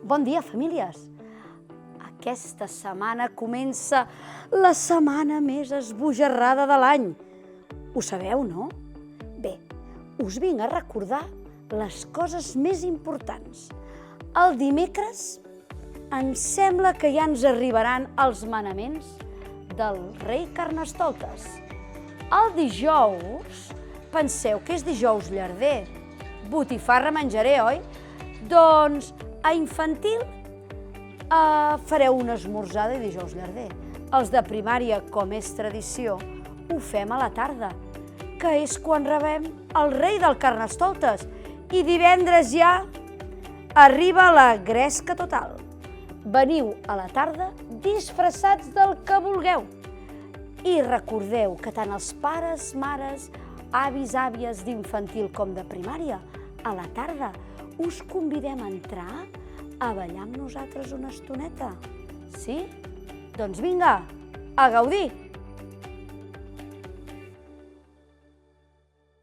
Bon dia, famílies! Aquesta setmana comença la setmana més esbojarrada de l'any. Ho sabeu, no? Bé, us vinc a recordar les coses més importants. El dimecres em sembla que ja ens arribaran els manaments del rei Carnestoltes. El dijous, penseu que és dijous llarder, botifarra menjaré, oi? Doncs a infantil fareu una esmorzada i dijous llarder. Els de primària, com és tradició, ho fem a la tarda, que és quan rebem el rei del Carnestoltes. I divendres ja arriba la gresca total. Veniu a la tarda disfressats del que vulgueu. I recordeu que tant els pares, mares, avis, àvies d'infantil com de primària, a la tarda us convidem a entrar a ballar amb nosaltres una estoneta. Sí? Doncs vinga, a gaudir!